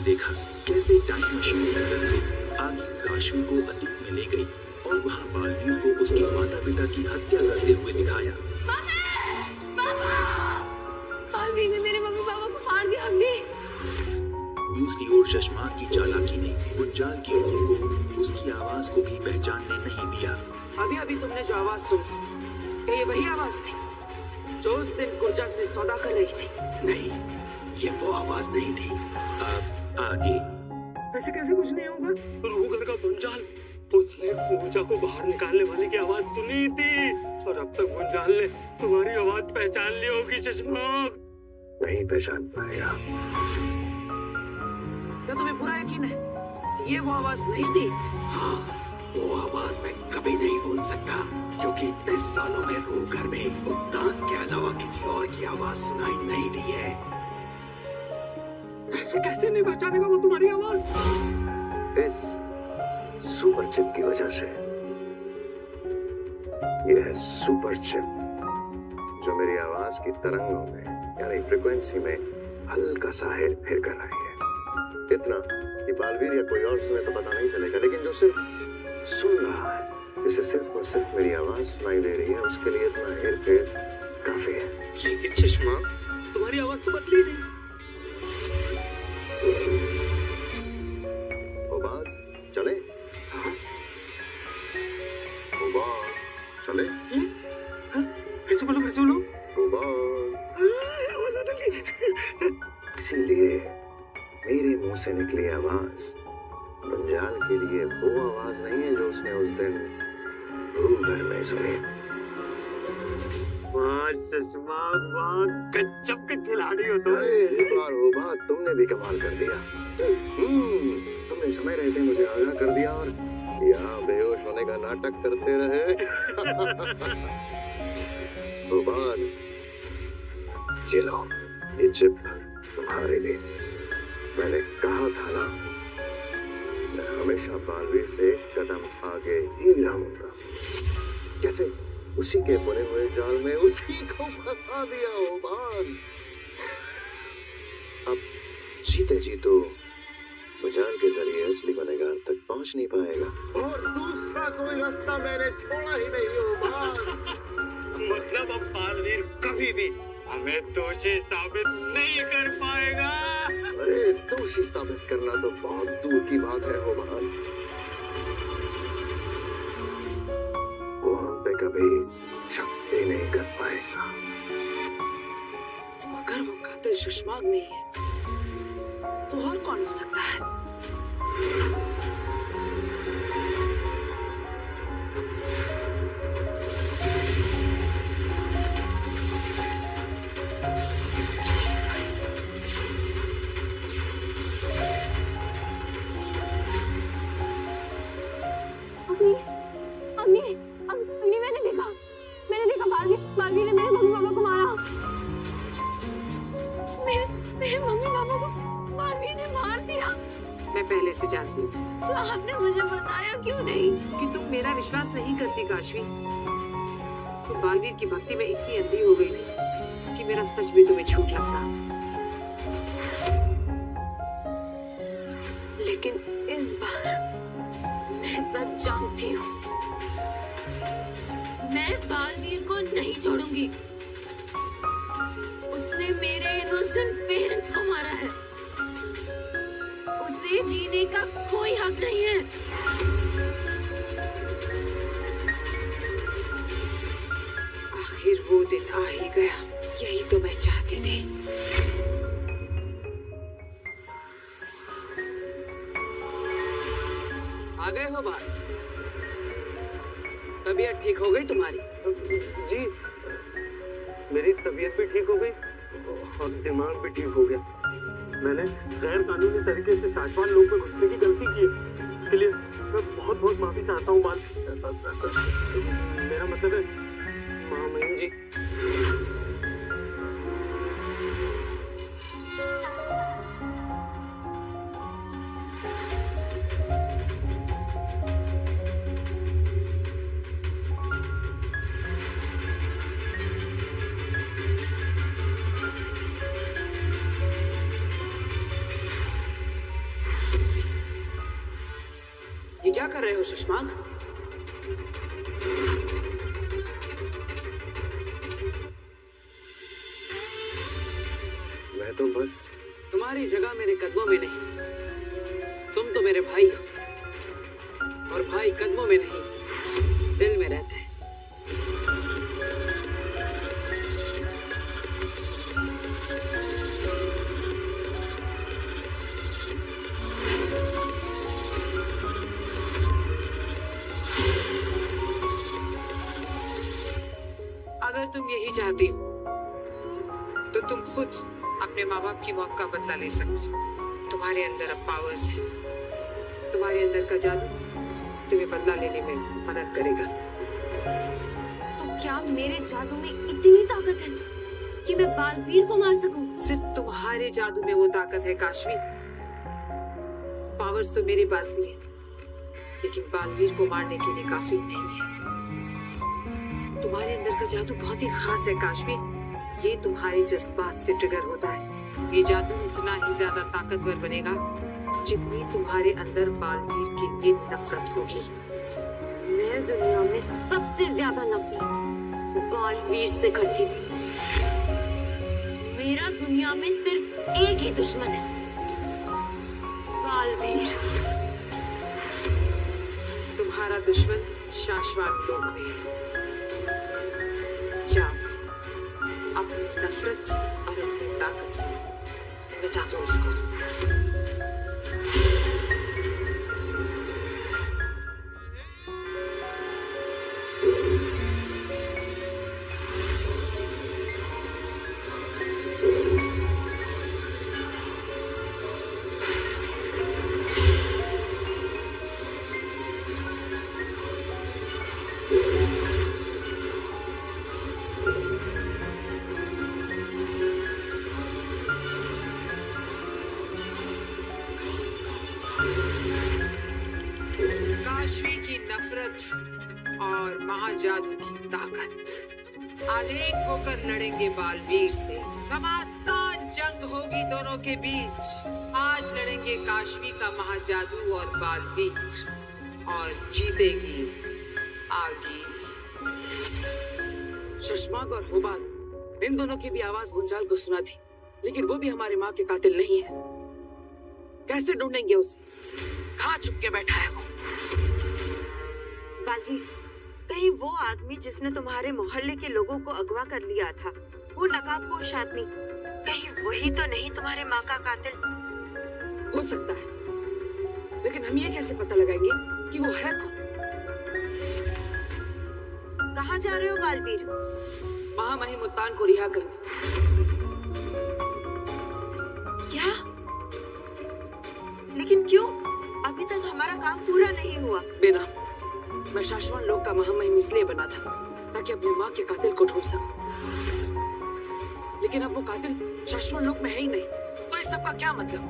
देखा कैसे time machine की मदद से आगे काशवी को अतीत में ले गई और वहाँ बालवीर को उसके माता पिता की हत्या करते हुए दिखाया। बालवीर ने मेरे मम्मी पापा को मार दिया हमने। दूसरी ओर शशमाक की चालाकी ने गुंजाल की रूह को उसकी आवाज को भी पहचानने नहीं दिया। अभी अभी तुमने जो आवाज सुनी, क्या ये वही आवाज थी जो उस दिन गुर्जा से सौदा कर रही थी? नहीं, ये वो आवाज नहीं थी। आगे ऐसे कैसे कुछ नहीं होगा? रूहगर का गुंजाल, उसने पूजा को बाहर निकालने वाले की आवाज सुनी थी और अब तक गुंजाल ने तुम्हारी आवाज पहचान ली होगी शशमाक। नहीं पहचान पाएगा। क्या तुम्हें पूरा यकीन है कि ये वो आवाज नहीं थी? हाँ, वो आवाज मैं कभी नहीं भूल सकता, क्योंकि इतने सालों में रूहगर में उद्दान के अलावा किसी और की आवाज सुनाई नहीं दी है। ऐसे कैसे नहीं पहचानेगा वो तुम्हारी आवाज? इस सुपर चिप की वजह से। यह है सुपर चिप जो मेरी आवाज की तरंगों में यानी फ्रीक्वेंसी में हल्का सा हेर फेर कर रही है। इतना कि बालवीर या कोई और सुने तो पता नहीं चलेगा, लेकिन जो सिर्फ सुन रहा है, जिसे सिर्फ और सिर्फ मेरी आवाज सुनाई दे रही है, उसके लिए इतना हेर फेर काफी है। लेकिन शशमाक, तुम्हारी आवाज तो बदली नहीं। ओबाद, चले? ओबाद, चले? कैसे बोलो, कैसे बोलो? इसीलिए मेरे मुंह से निकली आवाज गुंजाल के लिए वो आवाज नहीं है जो उसने उस दिन रूहगर में सुनी। वाह शशमाक, वाह, गजब के खिलाड़ी हो तुम। अरे इस बार वो बात तुमने भी कमाल कर दिया। तुमने समय रहते मुझे आगाह कर दिया और यहाँ बेहोश होने का नाटक करते रहे। वो बात, ये लो, ये चिप तुम्हारे लिए। मैंने कहा था ना, मैं हमेशा बालवीर से एक कदम आगे ही रहूंगा। कैसे उसी के बुने हुए जाल में उसी को फंसा दिया हो बाल। अब जीते जी तो गुंजाल के जरिए असली गुनहगार तक पहुंच नहीं पाएगा, और दूसरा कोई रास्ता मैंने छोड़ा ही नहीं हो बाल। मतलब अब बालवीर कभी भी हमें दोषी साबित नहीं कर पाएगा। अरे दोषी साबित करना तो बहुत दूर की बात है हो बाल। वो हम पे कभी शक ही नहीं कर पाएगा। तो अगर वो कातिल शशमाक नहीं है तो और कौन हो सकता है? बालवीर ने मेरे मम्मी पापा को मारा। मेरे मम्मी पापा को बालवीर ने मार दिया। मैं पहले से जानती थी। तो आपने मुझे बताया क्यों नहीं? कि तुम मेरा विश्वास नहीं करती काशवी। तुम बालवीर की भक्ति में इतनी अंधी हो गई थी कि मेरा सच भी तुम्हें झूठ लगता। लेकिन इस बार मैं सच जानती हूँ। मैं बालवीर को नहीं छोड़ूंगी। उसने मेरे इनोसेंट पेरेंट्स को मारा है। उसे जीने का कोई हक नहीं है। आखिर वो दिन आ ही गया। यही तो मैं चाहती थी। आ गए हो बात? तबीयत ठीक हो गई तुम्हारी? जी, मेरी तबीयत भी ठीक हो गई और दिमाग भी ठीक हो गया। मैंने गैर कानूनी तरीके से शासवान लोग में घुसने की गलती की है। उसके लिए मैं बहुत बहुत माफी चाहता हूँ बाल। मेरा मतलब है महामहिम जी। क्या कर रहे हो शशांक? मैं तो बस तुम्हारी जगह मेरे कदमों में नहीं। तुम तो मेरे भाई हो, और भाई कदमों में नहीं, दिल में रहते हैं। अगर तुम यही चाहती हो तो तुम खुद अपने माँ बाप की मौत का बदला ले सकती हो। तुम्हारे अंदर अब पावर्स है। तुम्हारे अंदर का जादू तुम्हें बदला लेने में मदद करेगा। तो क्या मेरे जादू में इतनी ताकत है कि मैं बालवीर को मार सकूं? सिर्फ तुम्हारे जादू में वो ताकत है काशवी। पावर्स तो मेरे पास भी है, लेकिन बालवीर को मारने के लिए काफी नहीं है। तुम्हारे अंदर का जादू बहुत ही खास है काशवी। ये तुम्हारे जज्बात से ट्रिगर होता है। ये जादू इतना ही ज्यादा ताकतवर बनेगा जितनी तुम्हारे अंदर बालवीर के लिए नफरत होगी। मैं दुनिया में सबसे ज्यादा नफरत बालवीर से करती हूँ। मेरा दुनिया में सिर्फ एक ही दुश्मन है, बालवीर। तुम्हारा दुश्मन शाश्वत लोक में है। जाओ, अपनी नफरत और अपनी ताकत से मिटा दो उसको। काशवी की नफरत और महाजादू की ताकत आज एक होकर लड़ेंगे बालवीर से। घमासान जंग होगी दोनों के बीच। आज लड़ेंगे काशवी का महाजादू और बालवीर, और जीतेगी आगी। शशांक और होबात, इन दोनों की भी आवाज गुंजाल को सुना थी, लेकिन वो भी हमारी माँ के कातिल नहीं है। कैसे ढूंढेंगे उसे? कहाँ छुप के बैठा है वो? बालवीर, कहीं वो आदमी जिसने तुम्हारे मोहल्ले के लोगों को अगवा कर लिया था, वो नकाबपोश आदमी, कहीं वही तो नहीं तुम्हारे माँ का कातिल? हो सकता है, लेकिन हम ये कैसे पता लगाएंगे कि वो है कौन? कहाँ जा रहे हो बालवीर? महामहिमुत्तान को रिहा करने। क्या? लेकिन क्यों? अभी तक हमारा काम पूरा नहीं हुआ। बिना, मैं शाश्वत लोक का महामहिम इसलिए बना था ताकि अपनी माँ के कातिल को ढूंढ सकूं। लेकिन अब वो कातिल शाश्वत लोक में है ही नहीं, तो इस सब का क्या मतलब?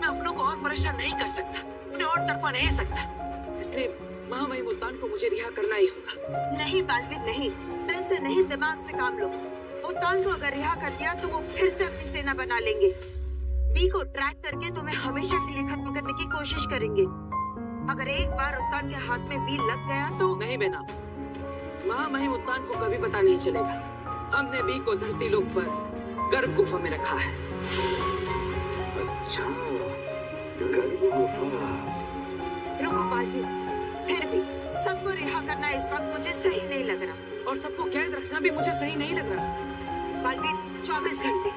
मैं अपनों को और परेशान नहीं कर सकता, उन्हें और तड़पा नहीं सकता। इसलिए महामहिमुत्तान को मुझे रिहा करना ही होगा। नहीं बालवीर, नहीं। दिल से नहीं, दिमाग से काम लो। उत्तान को अगर रिहा कर दिया तो वो फिर से अपनी सेना बना लेंगे। बी को ट्रैक करके तुम्हें हमेशा के लिए खत्म करने की कोशिश करेंगे। अगर एक बार उत्तान के हाथ में बी लग गया तो नहीं बेना, महामहिमुत्तान को कभी पता नहीं चलेगा। हमने बी को धरती लोक पर गर्भ गुफा में रखा है। अच्छा, गर्भ गुफा। रुको बालवीर, फिर भी सबको रिहा करना इस वक्त मुझे सही नहीं लग रहा। और सबको कैद रखना भी मुझे सही नहीं लग रहा। बालवीर, 24 घंटे,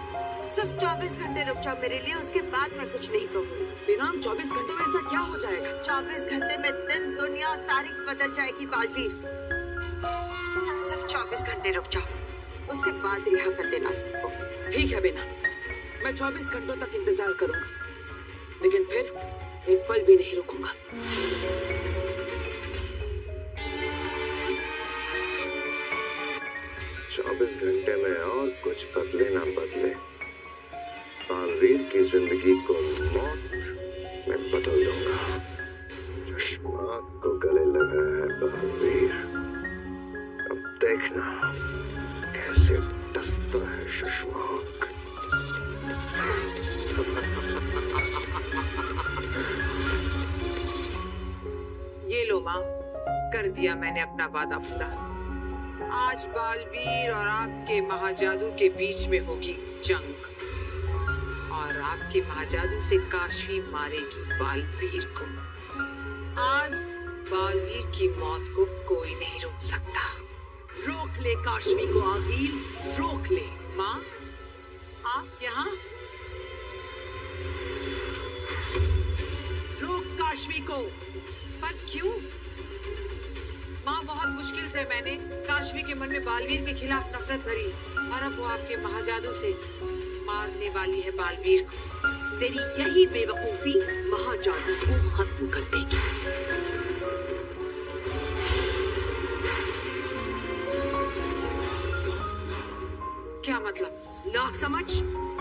सिर्फ 24 घंटे रुक जाओ मेरे लिए, उसके बाद मैं कुछ नहीं कहूँगी। बेनाम 24 घंटे में ऐसा क्या हो जाएगा? 24 घंटे में दिन, दुनिया, तारीख बदल जाएगी बालवीर। सिर्फ 24 घंटे रुक जाओ, उसके बाद रिहा कर देना सबको। ठीक है बेना, मैं 24 घंटों तक इंतजार करूंगा, लेकिन फिर एक पल भी नहीं रुकूंगा। 24 घंटे में और कुछ बदले ना बदले, बालवीर की जिंदगी को मौत में बदल दूंगा। शशांक को गले लगा है बालवीर, अब देखना कैसे डसता है शशांक। माँ, कर दिया मैंने अपना वादा पूरा। आज बालवीर और आपके महाजादू के बीच में होगी जंग, और आपके महाजादू से काशी मारेगी बालवीर को। आज बालवीर की मौत को कोई नहीं रोक सकता। रोक ले काशवी को आदिल, रोक ले। माँ, आप यहाँ? रोक काशवी को। पर क्यों? माँ, बहुत मुश्किल से मैंने काशवी के मन में बालवीर के खिलाफ नफरत भरी, और अब वो आपके महाजादू से मारने वाली है बालवीर को। तेरी यही बेवकूफी महाजादू को खत्म कर देगी। क्या मतलब? ना समझ,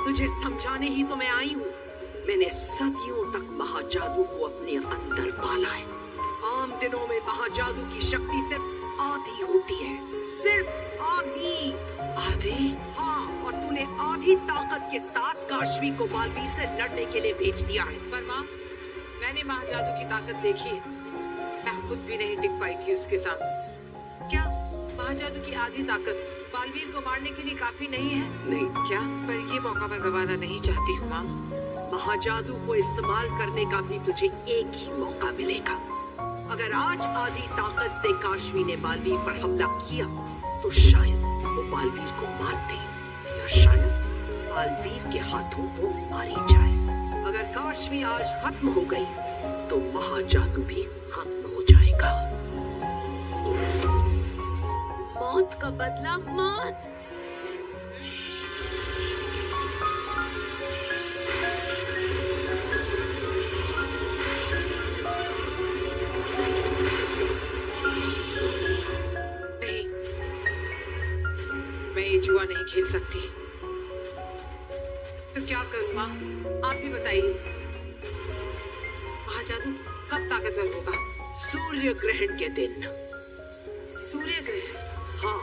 तुझे समझाने ही तो मैं आई हूँ। मैंने सदियों तक महाजादू को अपने अंदर पाला है। आम दिनों में महाजादू की शक्ति सिर्फ आधी होती है, सिर्फ आधी। आधी? हाँ, और तूने आधी ताकत के साथ काशवी को बालवीर से लड़ने के लिए भेज दिया है। पर माँ, मैंने महाजादू की ताकत देखी है। मैं खुद भी नहीं टिक पाई थी उसके सामने। क्या महाजादू की आधी ताकत बालवीर को मारने के लिए काफी नहीं है? नहीं। क्या? पर ये मौका मैं गंवाना नहीं चाहती हूँ माँ। महाजादू को इस्तेमाल करने का भी तुझे एक ही मौका मिलेगा। अगर आज आधी ताकत से काशवी ने बालवीर पर हमला किया तो शायद वो बालवीर को मार दे, या शायद बालवीर के हाथों वो मारी जाए। अगर काशवी आज खत्म हो गई तो महाजादू भी खत्म हो जाएगा। मौत का बदला मौत। जुआ नहीं खेल सकती। तो क्या करूं माँ, आप ही बताइए। महाजादू कब ताकतवर होगा? सूर्य ग्रहण के दिन। सूर्य ग्रहण? हाँ,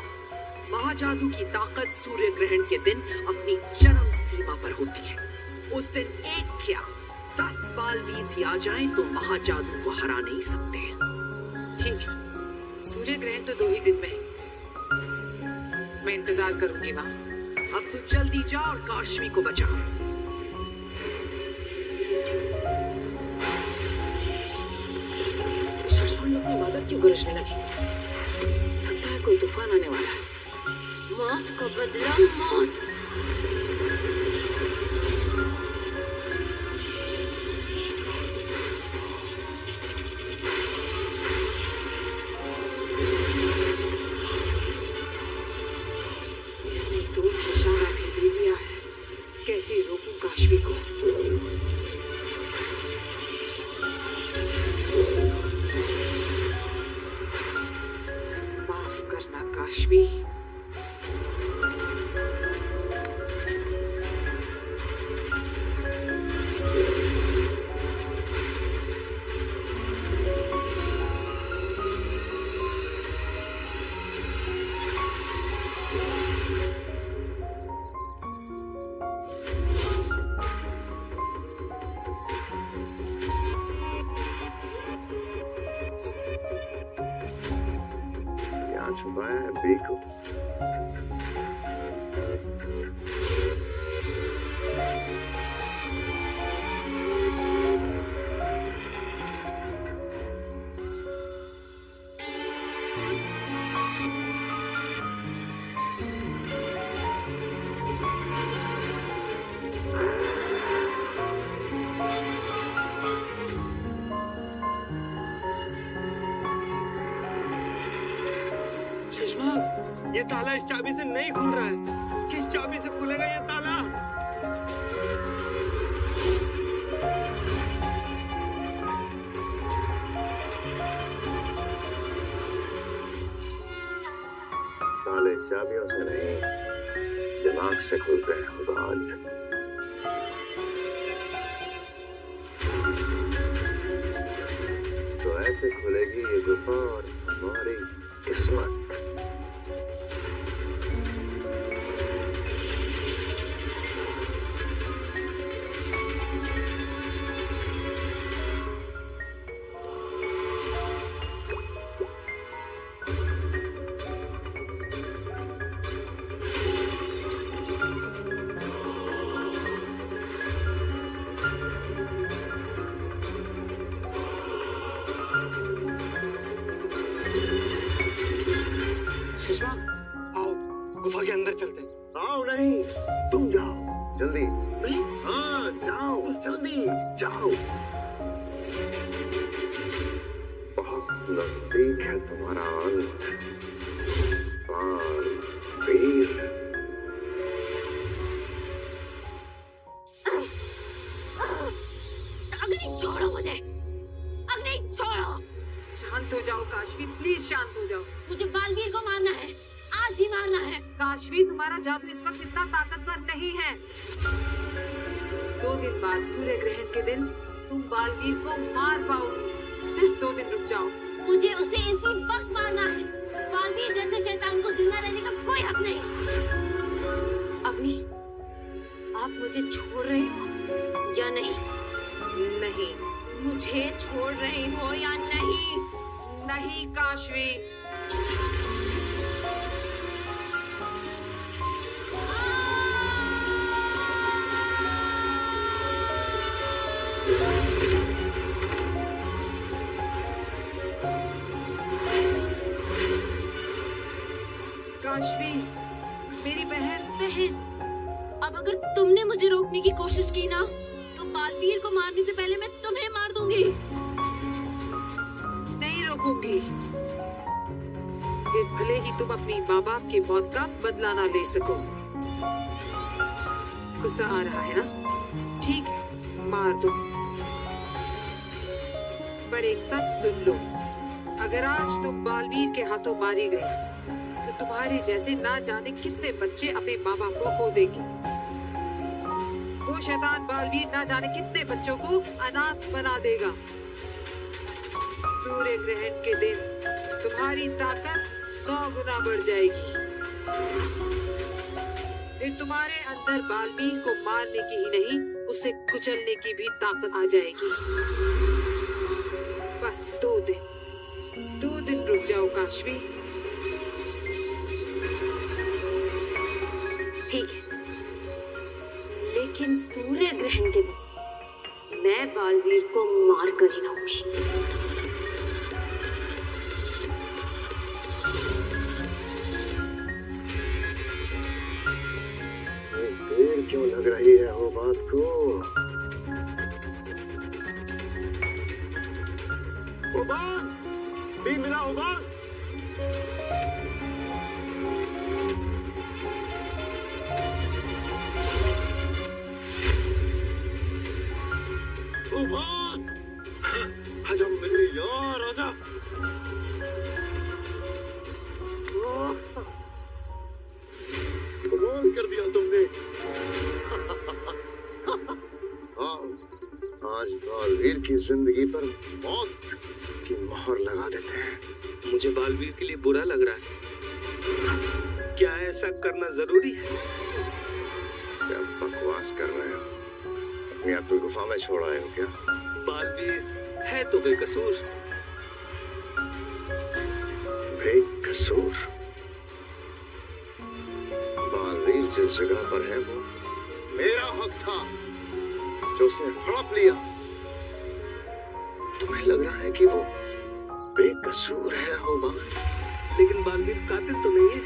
महाजादू की ताकत सूर्य ग्रहण के दिन अपनी चरम सीमा पर होती है। उस दिन एक क्या 10 बालवीर भी आ जाएं तो महाजादू को हरा नहीं सकते हैं। ठीक है, सूर्य ग्रहण तो 2 ही दिन में है। मैं इंतजार करूंगी माँ। अब तू जल्दी जा और काशवी को बचा। शाश्वत अपनी मदद क्यों गरजने लगी? लगता है कोई तूफान आने वाला है। मौत का बदला मौत। कैसे रोकूं काशवी को? माफ करना काशवी। छुपा है बी को। सुषमा, ये ताला इस चाबी से नहीं खुल रहा है। किस चाबी से खुलेगा ये ताला? ताले चाबियों से नहीं, दिमाग से खुलते हैं बात। तो ऐसे खुलेगी ये गुफा और हमारी किस्मत। गुफा के अंदर चलते हैं। आओ नहीं, तुम जाओ जल्दी। हाँ जाओ जल्दी जाओ। बहुत नजदीक है तुम्हारा अंत बालवीर। अग्नि छोड़ो मुझे, अग्नि छोड़ो। शांत हो जाओ काशवी, प्लीज शांत हो जाओ। मुझे बालवीर को मारना है, आज ही मारना है। काशवी, तुम्हारा जादू इस वक्त इतना ताकतवर नहीं है। 2 दिन बाद सूर्य ग्रहण के दिन तुम बालवीर को मार पाओगी। सिर्फ 2 दिन रुक जाओ। मुझे उसे इसी वक्त मारना है। बालवीर जैसे शैतान को जिंदा रहने का कोई हक नहीं। अग्नि, आप मुझे छोड़ रहे हो या नहीं? नहीं। मुझे छोड़ रही हो या नहीं? नहीं काशवी। काशवी, मेरी बहन। अब अगर तुमने मुझे रोकने की कोशिश की ना, तो बालवीर को मारने से पहले मैं तुम्हें मार दूंगी। नहीं रोकूंगी। फिर भले ही तुम अपनी माँ बाप की मौत का बदला ना ले सको। गुस्सा आ रहा है ना? ठीक है, मार दो। पर एक सच सुन लो, अगर आज तुम बालवीर के हाथों मारी गई तो तुम्हारे जैसे ना जाने कितने बच्चे अपने माँ बाप को खो देंगे। वो शैतान बालवीर ना जाने कितने बच्चों को अनाथ बना देगा। सूर्य ग्रहण के दिन तुम्हारी ताकत 100 गुना बढ़ जाएगी। फिर तुम्हारे अंदर बालवीर को मारने की ही नहीं, उसे कुचलने की भी ताकत आ जाएगी। बस 2 दिन रुक जाओ काशवी। ठीक है, लेकिन सूर्य ग्रहण के दिन मैं बालवीर को मार कर ही रहूंगी। देर क्यों लग रही है वो बात को? उबान, भी मिला उबान। उबान, आजा मेरे यार, आजा। कमाल कर दिया तुमने। आज बालवीर की जिंदगी पर मौत की मोहर लगा देते हैं। मुझे बालवीर के लिए बुरा लग रहा है। क्या ऐसा करना जरूरी है? क्या बकवास कर रहे हो? अपनी आप गुफा में छोड़ आए हो क्या? बालवीर है तो बेकसूर। बेकसूर? बालवीर जिस जगह पर है वो मेरा हक था, जो उसने हड़प लिया। तुम्हें लग रहा है कि वो बेकसूर है होबा? लेकिन बालवीर कातिल तो नहीं है।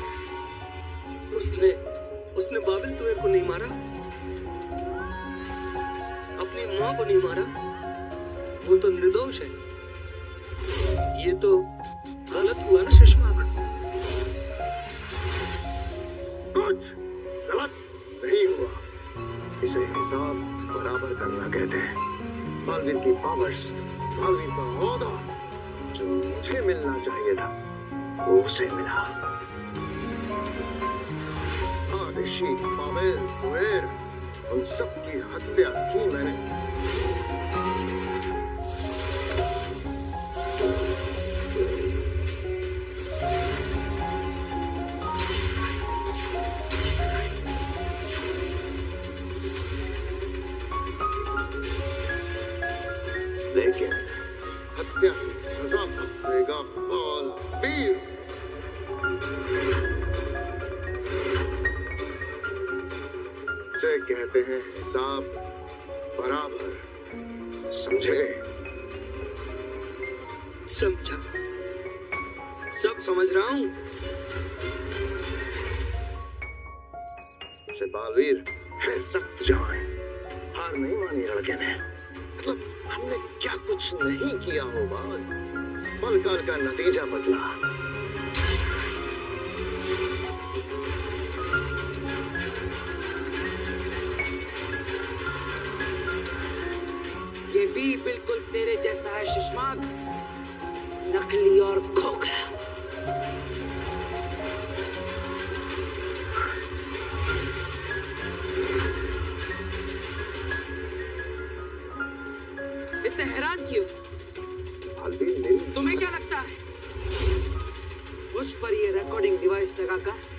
उसने बाबिल तुएर को नहीं मारा, अपनी माँ को नहीं मारा। वो तो निर्दोष है। ये तो गलत हुआ ना शशमाक? कुछ गलत नहीं हुआ। इसे हिसाब बराबर करना कहते हैं। बालवीर की पावर्स, बालवीर का ओहदा जो मुझे मिलना चाहिए था वो उसे मिला। आदिशी, बाबिल, तुएर, उन सब की हत्या की मैंने। लेकिन हत्या की सजा भुगतेगा बालवीर। से कहते हैं हिसाब बराबर, समझे? समझा, सब समझ रहा हूँ। से बालवीर है सख्त जवान। हार नहीं मानी लड़के ने। मतलब हमने क्या कुछ नहीं किया हो बाल, पल काल का नतीजा बदला। ये भी बिल्कुल तेरे जैसा है शशमाक, नकली और खोखला। इतने हैरान क्यों? बालवीर मेरी तुम्हें क्या लगता है मुझ पर ये रिकॉर्डिंग डिवाइस लगाकर